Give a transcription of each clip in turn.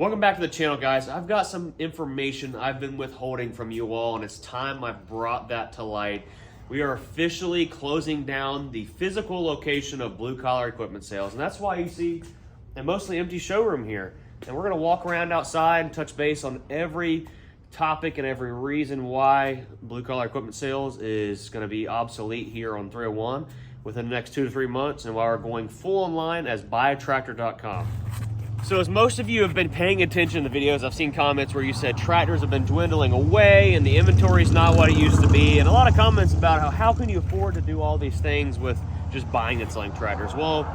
Welcome back to the channel, guys. I've got some information I've been withholding from you all, and it's time I've brought that to light. We are officially closing down the physical location of Blue Collar Equipment Sales, and that's why you see a mostly empty showroom here. And we're gonna walk around outside and touch base on every topic and every reason why Blue Collar Equipment Sales is gonna be obsolete here on 301 within the next 2 to 3 months, and why we're going full online as buyattractor.com. So as most of you have been paying attention to the videos, I've seen comments where you said tractors have been dwindling away and the inventory is not what it used to be, and a lot of comments about how can you afford to do all these things with just buying and selling tractors. Well,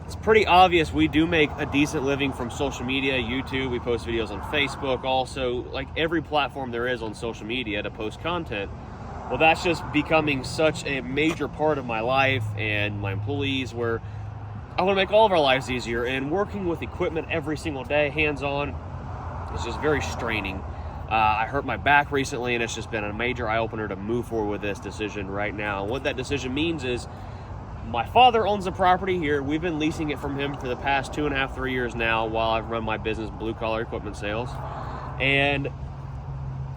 it's pretty obvious we do make a decent living from social media, YouTube. We post videos on Facebook, also like every platform there is on social media to post content. Well, that's just becoming such a major part of my life and my employees, where I want to make all of our lives easier, and working with equipment every single day, hands-on, is just very straining. I hurt my back recently, and it's just been a major eye-opener to move forward with this decision right now. What that decision means is my father owns the property here. We've been leasing it from him for the past 2.5, 3 years now while I've run my business, Blue Collar Equipment Sales. And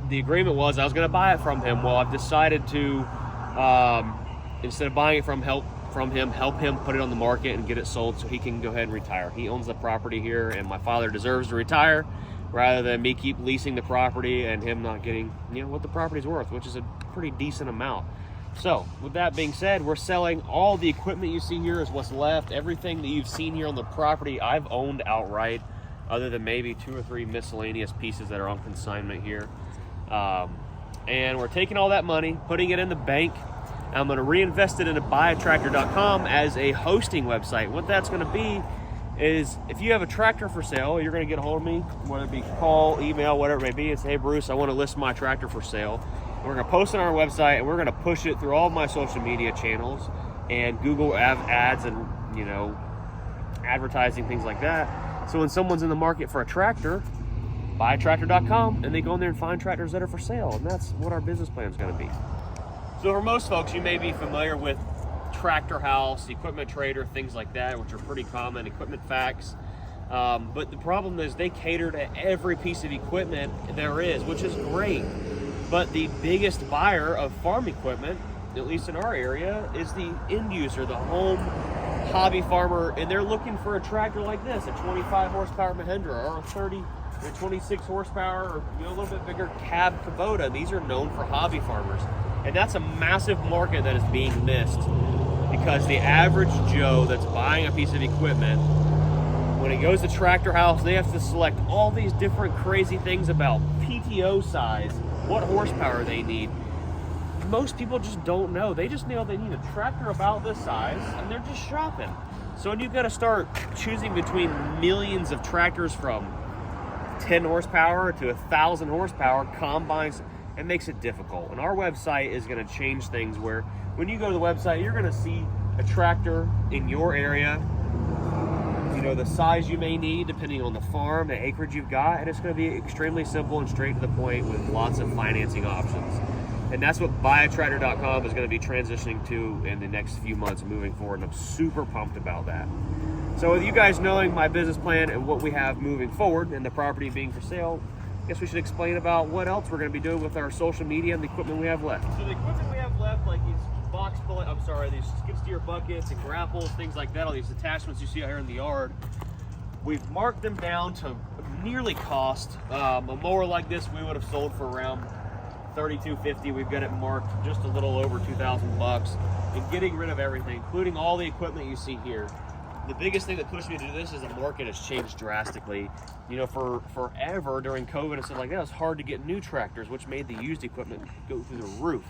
the agreement was I was going to buy it from him. Well, I've decided to, instead of buying it from him, help him put it on the market and get it sold so he can go ahead and retire. He owns the property here, and my father deserves to retire rather than me keep leasing the property and him not getting, what the property's worth, which is a pretty decent amount. So with that being said, we're selling all the equipment you see here is what's left. Everything that you've seen here on the property I've owned outright, other than maybe 2 or 3 miscellaneous pieces that are on consignment here. And we're taking all that money, putting it in the bank. I'm going to reinvest it into buyattractor.com as a hosting website. What that's going to be is, if you have a tractor for sale, you're going to get a hold of me, whether it be call, email, whatever it may be, and say, hey, Bruce, I want to list my tractor for sale. And we're going to post it on our website, and we're going to push it through all of my social media channels and Google ads and, advertising, things like that. So when someone's in the market for a tractor, buyattractor.com, and they go in there and find tractors that are for sale. And that's what our business plan is going to be. So for most folks, you may be familiar with Tractor House, Equipment Trader, things like that, which are pretty common, Equipment Facts. But the problem is they cater to every piece of equipment there is, which is great. But the biggest buyer of farm equipment, at least in our area, is the end user, the home hobby farmer, and they're looking for a tractor like this, a 25 horsepower Mahindra or a 30 or 26 horsepower or a little bit bigger cab Kubota. These are known for hobby farmers. And that's a massive market that is being missed, because the average Joe that's buying a piece of equipment, when he goes to Tractor House, they have to select all these different crazy things about PTO size, what horsepower they need. Most people just don't know. They just know they need a tractor about this size, and they're just shopping. So when you've got to start choosing between millions of tractors from 10 horsepower to 1,000 horsepower, combines, it makes it difficult. And our website is going to change things, where when you go to the website, you're going to see a tractor in your area, the size you may need depending on the farm, the acreage you've got, and it's going to be extremely simple and straight to the point with lots of financing options. And that's what buyattractor.com is going to be transitioning to in the next few months moving forward, and I'm super pumped about that. So with you guys knowing my business plan and what we have moving forward and the property being for sale, I guess we should explain about what else we're going to be doing with our social media and the equipment we have left. So the equipment we have left, like these these skid steer buckets and grapples, things like that, all these attachments you see out here in the yard, we've marked them down to nearly cost. A mower like this we would have sold for around $3,250. We've got it marked just a little over $2,000, and getting rid of everything, including all the equipment you see here. The biggest thing that pushed me to do this is the market has changed drastically. For forever during COVID and stuff like that, it was hard to get new tractors, which made the used equipment go through the roof.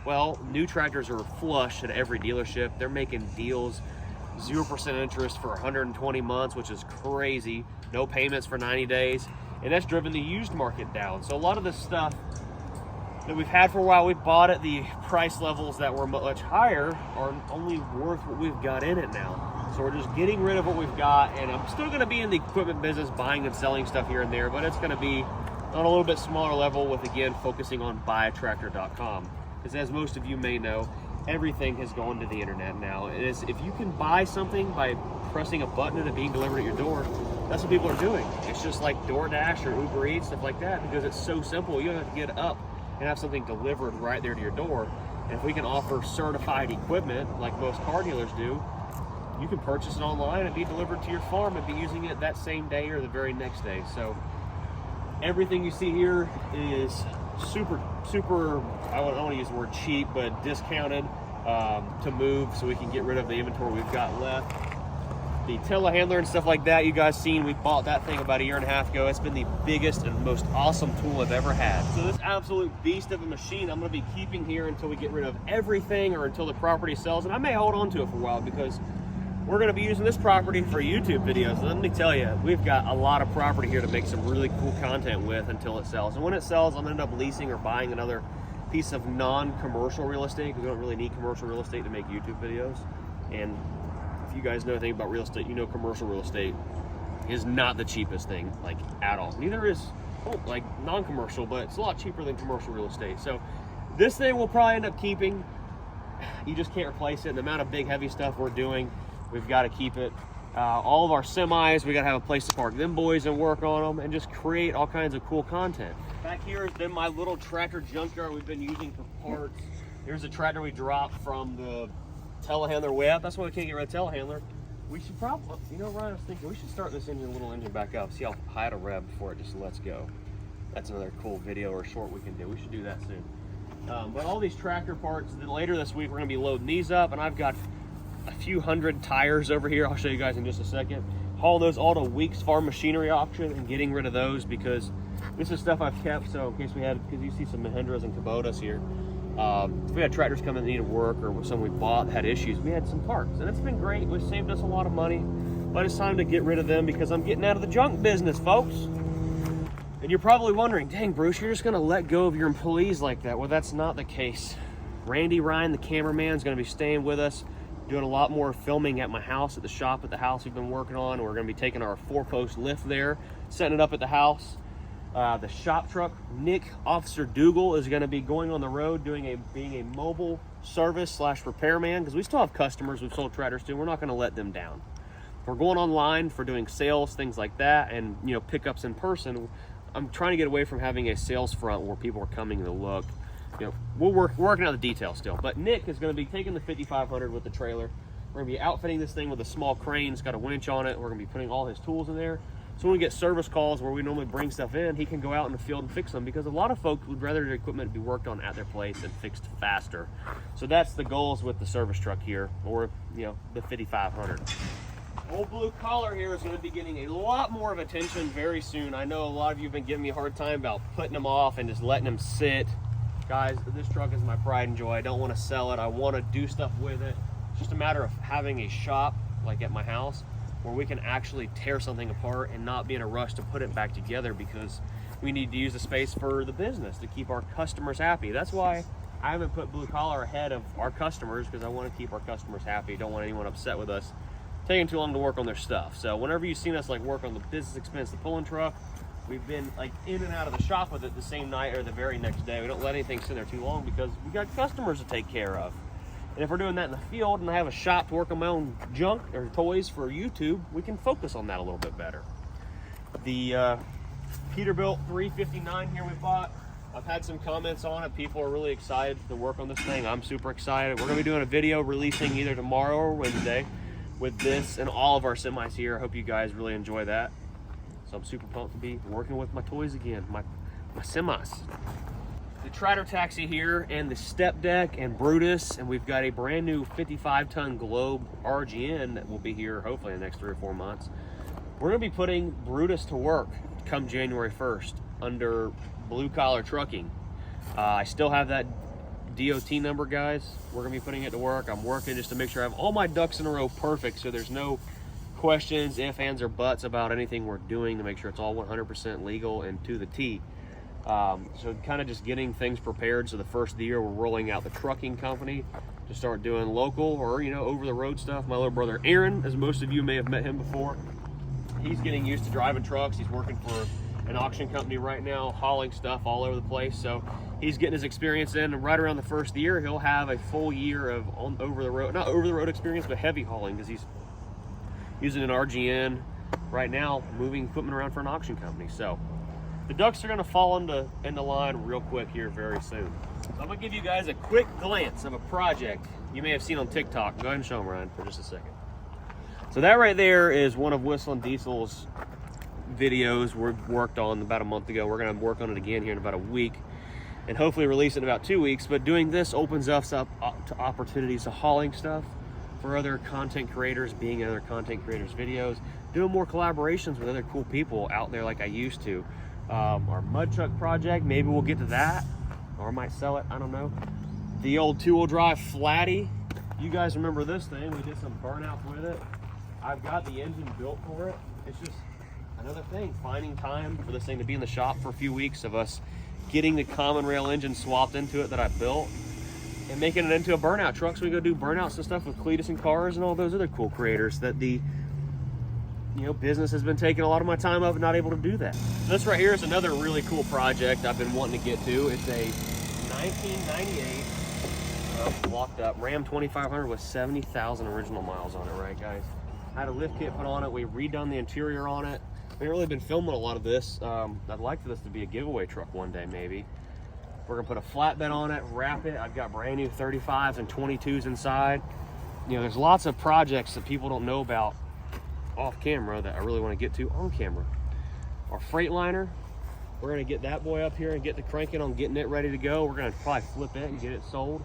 Well, new tractors are flush at every dealership. They're making deals, 0% interest for 120 months, which is crazy. No payments for 90 days. And that's driven the used market down. So a lot of the stuff that we've had for a while, we bought at the price levels that were much higher, are only worth what we've got in it now. So we're just getting rid of what we've got, and I'm still going to be in the equipment business, buying and selling stuff here and there, but it's going to be on a little bit smaller level with, again, focusing on buyattractor.com. Because as most of you may know, everything has gone to the internet now. It is, if you can buy something by pressing a button and it being delivered at your door, That's what people are doing. It's just like DoorDash or Uber Eats, stuff like that, because it's so simple. You don't have to get up and have something delivered right there to your door. And if we can offer certified equipment like most car dealers do, you can purchase it online and be delivered to your farm and be using it that same day or the very next day. So everything you see here is super, I don't want to use the word cheap, but discounted to move so we can get rid of the inventory we've got left. The telehandler and stuff like that, you guys seen, we bought that thing about a year and a half ago. It's been the biggest and most awesome tool I've ever had. So this absolute beast of a machine I'm gonna be keeping here until we get rid of everything or until the property sells. And I may hold on to it for a while because we're gonna be using this property for YouTube videos. And let me tell you, we've got a lot of property here to make some really cool content with until it sells. And when it sells, I'm gonna end up leasing or buying another piece of non-commercial real estate because we don't really need commercial real estate to make YouTube videos. And you guys know anything about real estate, you know commercial real estate is not the cheapest thing, like at all. Neither is like non-commercial, but it's a lot cheaper than commercial real estate. So this thing we'll probably end up keeping. You just can't replace it. And the amount of big heavy stuff we're doing, we've got to keep it. All of our semis, we got to have a place to park them boys and work on them and just create all kinds of cool content. Back here has been my little tractor junkyard we've been using for parts. Here's a tractor we dropped from the telehandler way up. That's why we can't get rid of telehandler. We should probably, you know, Ryan, I was thinking we should start this little engine back up, see how high to rev before it just lets go. That's another cool video or short we can do. We should do that soon. But all these tractor parts, then later this week we're gonna be loading these up, and I've got a few hundred tires over here. I'll show you guys in just a second. Haul those all to Weeks Farm Machinery auction and getting rid of those because this is stuff I've kept. So in case we had, because you see some Mahindras and Kubotas here. If we had tractors come in that needed work or some we bought that had issues, we had some parts, and it's been great. It saved us a lot of money, but it's time to get rid of them because I'm getting out of the junk business, folks. And you're probably wondering, dang, Bruce, you're just gonna let go of your employees like that. Well, that's not the case. Randy Ryan, the cameraman, is gonna be staying with us, doing a lot more filming at my house, at the shop at the house we've been working on. We're gonna be taking our 4-post lift there, setting it up at the house. The shop truck, Nick Officer Dougal, is going to be going on the road being a mobile service / repairman because we still have customers we've sold tractors to. We're not going to let them down. We're going online for doing sales, things like that, and pickups in person. I'm trying to get away from having a sales front where people are coming to look. We're working out the details still. But Nick is going to be taking the 5500 with the trailer. We're going to be outfitting this thing with a small crane. It's got a winch on it. We're going to be putting all his tools in there. So when we get service calls where we normally bring stuff in, he can go out in the field and fix them because a lot of folks would rather their equipment be worked on at their place and fixed faster. So that's the goals with the service truck here, or the 5500. Old Blue Collar here is going to be getting a lot more of attention very soon. I know a lot of you have been giving me a hard time about putting them off and just letting them sit. Guys, this truck is my pride and joy. I don't want to sell it. I want to do stuff with it. It's just a matter of having a shop like at my house where we can actually tear something apart and not be in a rush to put it back together because we need to use the space for the business to keep our customers happy. That's why I haven't put Blue Collar ahead of our customers, because I want to keep our customers happy. Don't want anyone upset with us taking too long to work on their stuff. So whenever you've seen us work on the business expense, the pulling truck, we've been in and out of the shop with it the same night or the very next day. We don't let anything sit there too long because we got customers to take care of. And if we're doing that in the field and I have a shop to work on my own junk or toys for YouTube, we can focus on that a little bit better. The Peterbilt 359 here we bought, I've had some comments on it. People are really excited to work on this thing. I'm super excited. We're going to be doing a video releasing either tomorrow or Wednesday with this and all of our semis here. I hope you guys really enjoy that. So I'm super pumped to be working with my toys again, my semis. The Tractor Taxi here and the Step Deck and Brutus, and we've got a brand new 55-ton Globe RGN that will be here hopefully in the next 3 or 4 months. We're going to be putting Brutus to work come January 1st under Blue Collar Trucking. I still have that DOT number, guys. We're going to be putting it to work. I'm working just to make sure I have all my ducks in a row perfect so there's no questions, ifs, ands, or buts about anything we're doing to make sure it's all 100% legal and to the T. So kind of just getting things prepared. So the first of the year, we're rolling out the trucking company to start doing local or, over the road stuff. My little brother, Aaron, as most of you may have met him before, he's getting used to driving trucks. He's working for an auction company right now, hauling stuff all over the place. So he's getting his experience in, and right around the first of the year, he'll have a full year of not over the road experience, but heavy hauling, because he's using an RGN right now moving equipment around for an auction company. So the ducks are gonna fall into line real quick here very soon. So I'm gonna give you guys a quick glance of a project you may have seen on TikTok. Go ahead and show them, Ryan, for just a second. So that right there is one of Whistling Diesel's videos we worked on about a month ago. We're gonna work on it again here in about a week and hopefully release it in about 2 weeks. But doing this opens us up to opportunities to hauling stuff for other content creators, being in other content creators' videos, doing more collaborations with other cool people out there like I used to. Our mud truck project, maybe we'll get to that, or I might sell it, I don't know. The old 2-wheel drive flatty, you guys remember this thing, we did some burnouts with it. I've got the engine built for it. It's just another thing, finding time for this thing to be in the shop for a few weeks, of us getting the common rail engine swapped into it that I built and making it into a burnout truck, so we go do burnouts and stuff with Cleanest and Cars and all those other cool creators that the business has been taking a lot of my time up and not able to do that. This right here is another really cool project I've been wanting to get to. It's a 1998 locked up Ram 2500 with 70,000 original miles on it, right guys? I had a lift kit put on it. We've redone the interior on it. We haven't really been filming a lot of this. I'd like for this to be a giveaway truck one day, maybe. We're gonna put a flatbed on it, wrap it. I've got brand new 35s and 22s inside. There's lots of projects that people don't know about off camera that I really want to get to on camera. Our Freightliner, we're going to get that boy up here and get the cranking on getting it ready to go. We're going to probably flip it and get it sold,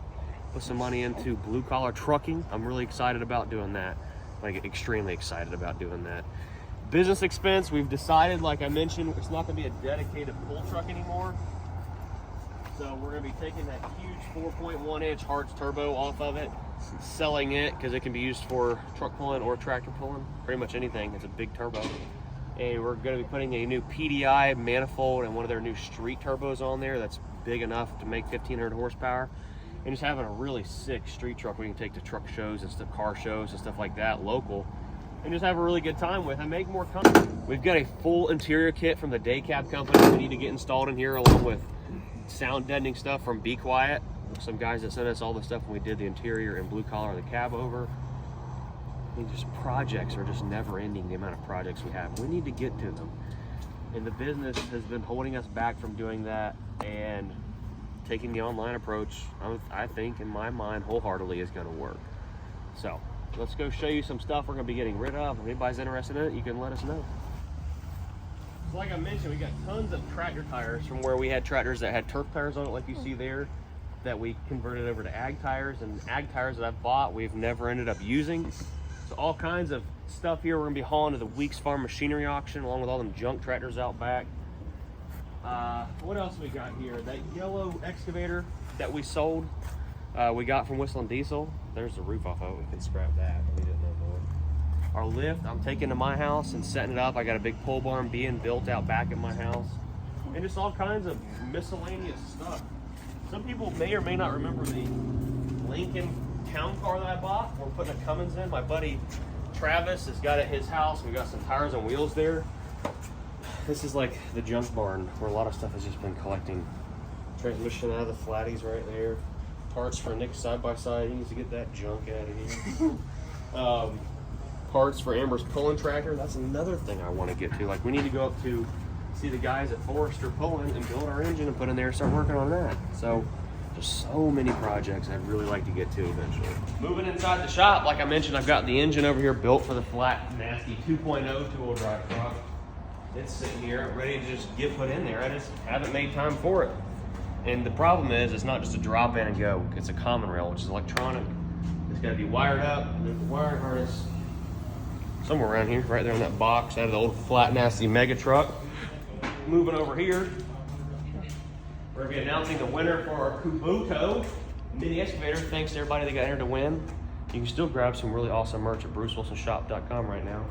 put some money into blue collar trucking. I'm really excited about doing that, like extremely excited about doing that. Business expense, we've decided, like I mentioned, it's not going to be a dedicated pull truck anymore. So we're going to be taking that huge 4.1 inch Hartz turbo off of it, selling it because it can be used for truck pulling or tractor pulling, pretty much anything. It's a big turbo. And we're going to be putting a new PDI manifold and one of their new street turbos on there that's big enough to make 1,500 horsepower. And just having a really sick street truck we can take to truck shows and stuff, car shows and stuff like that, local, and just have a really good time with and make more content. We've got a full interior kit from the day cab company we need to get installed in here, along with sound deadening stuff from Be Quiet. Some guys that sent us all the stuff when we did the interior and blue collar the cab over. I mean, just projects are just never ending, the amount of projects we have. We need to get to them. And the business has been holding us back from doing that, and taking the online approach, I think in my mind wholeheartedly is going to work. So let's go show you some stuff we're going to be getting rid of. If anybody's interested in it, you can let us know. So like I mentioned, we got tons of tractor tires from where we had tractors that had turf tires on it, like you see there, that we converted over to ag tires. And ag tires that I've bought, we've never ended up using. So all kinds of stuff here we're gonna be hauling to the Weeks Farm Machinery Auction, along with all them junk tractors out back. What else we got here? That yellow excavator that we sold, we got from Whistling Diesel. There's the roof off of it. We can scrap that. We didn't know more. Our lift, I'm taking to my house and setting it up. I got a big pole barn being built out back at my house. And just all kinds of miscellaneous stuff. Some people may or may not remember the Lincoln town car that I bought. We're putting a Cummins in. My buddy Travis has got it at his house. We got some tires and wheels there. This is like the junk barn where a lot of stuff has just been collecting. Transmission out of the flatties right there. Parts for Nick's side-by-side. He needs to get that junk out of here. Parts for Amber's pulling tractor. That's another thing I want to get to. Like, we need to go up to see the guys at Forester pulling and build our engine and put in there and start working on that. So just so many projects I'd really like to get to eventually. Moving inside the shop, like I mentioned, I've got the engine over here built for the flat, nasty 2.0 two-wheel drive truck. It's sitting here ready to just get put in there. I just haven't made time for it. And the problem is, it's not just a drop in and go. It's a common rail, which is electronic. It's got to be wired up. There's a wiring harness somewhere around here, right there in that box out of the old flat, nasty mega truck. Moving over here, we're going to be announcing the winner for our Kubuto mini excavator. Thanks to everybody that got entered to win. You can still grab some really awesome merch at brucewilsonshop.com right now.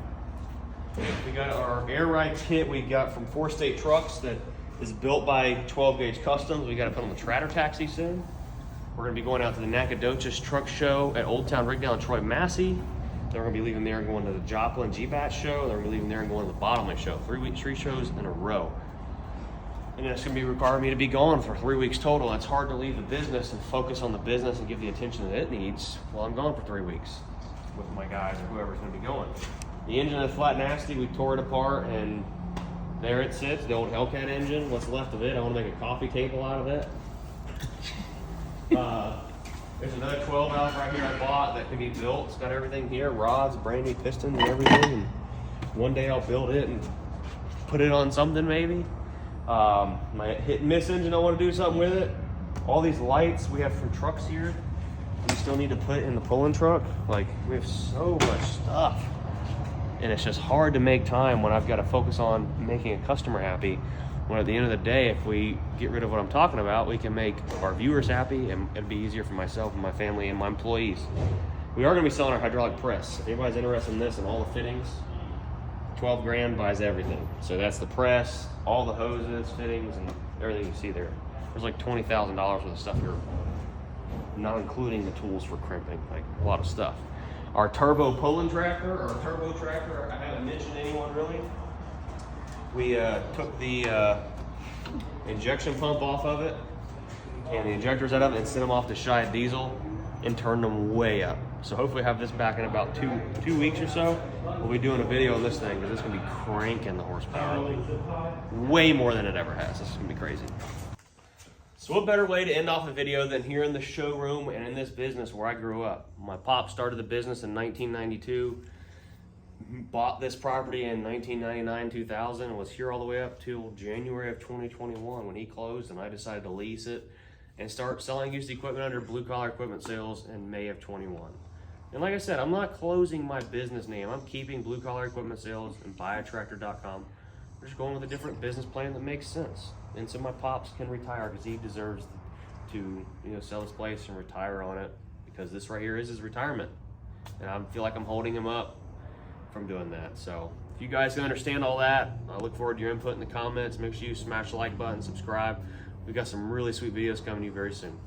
We got our air ride kit we got from 4 State Trucks that is built by 12 Gauge Customs. We got to put on the Tratter Taxi soon. We're going to be going out to the Nacogdoches Truck Show at Old Town Rigdale in Troy, Massey. Then we're going to be leaving there and going to the Joplin GBAT show. Then we're going to be leaving there and going to the Bottleneck show. 3 shows in a row. And it's going to be requiring me to be gone for 3 weeks total. It's hard to leave the business and focus on the business and give the attention that it needs while I'm gone for 3 weeks with my guys or whoever's going to be going. The engine is flat nasty. We tore it apart, and there it sits, the old Hellcat engine. What's left of it? I want to make a coffee table out of it. There's another 12 valve right here I bought that can be built. It's got everything here, rods, brand new pistons and everything. And one day I'll build it and put it on something maybe. My hit and miss engine, I want to do something with it. All these lights we have from trucks here, we still need to put in the pulling truck. Like, we have so much stuff. And it's just hard to make time when I've got to focus on making a customer happy. When at the end of the day, if we get rid of what I'm talking about, we can make our viewers happy, and it'd be easier for myself and my family and my employees. We are going to be selling our hydraulic press. If anybody's interested in this and all the fittings, 12 grand buys everything. So that's the press, all the hoses, fittings, and everything you see there. There's like $20,000 worth of stuff here, not including the tools for crimping, like a lot of stuff. Our turbo pulling tractor, or turbo tractor, I haven't mentioned anyone really. We took the injection pump off of it and the injectors out of it and sent them off to Shy Diesel and turned them way up. So hopefully have this back in about two weeks or so. We'll be doing a video on this thing because it's gonna be cranking the horsepower way more than it ever has. This is gonna be crazy. So what better way to end off a video than here in the showroom and in this business where I grew up. My pop started the business in 1992, bought this property in 1999, 2000, and was here all the way up till January of 2021 when he closed, and I decided to lease it and start selling used equipment under Blue Collar Equipment Sales in May of 21. And like I said, I'm not closing my business name. I'm keeping Blue Collar Equipment Sales and buyattractor.com. We're just going with a different business plan that makes sense. And so my pops can retire because he deserves to, sell his place and retire on it, because this right here is his retirement. And I feel like I'm holding him up from doing that. So if you guys can understand all that, I look forward to your input in the comments. Make sure you smash the like button, subscribe. We've got some really sweet videos coming to you very soon.